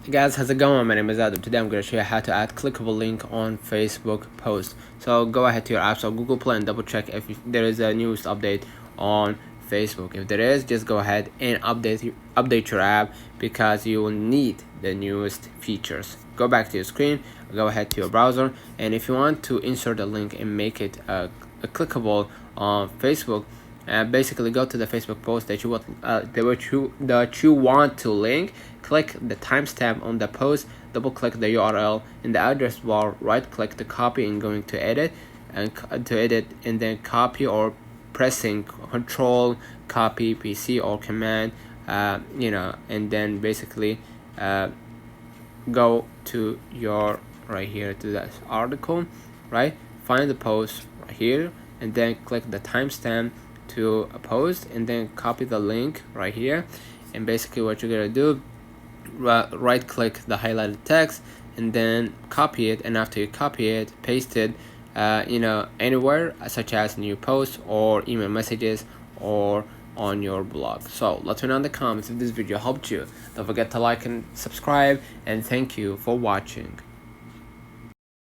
Hey guys, how's it going? My name is Adam. Today I'm going to show you how to add clickable link on Facebook post. So go ahead to your apps or Google Play and double check if there is a newest update on Facebook. If there is, just go ahead and update your app because you will need the newest features. Go back to your screen, go ahead to your browser, and if you want to insert a link and make it a clickable on Facebook, basically go to the Facebook post that you want to link, click the timestamp on the post, double click the URL in the address bar, right click to copy and going to edit and then copy, or pressing control copy PC or command, and then basically go to your right here to that article, right, find the post right here and then click the timestamp to a post and then copy the link right here. And basically what you're gonna do, right click the highlighted text and then copy it, and after you copy it, paste it anywhere, such as new post or email messages or on your blog. So let me know in the comments if this video helped you. Don't forget to like and subscribe, and thank you for watching.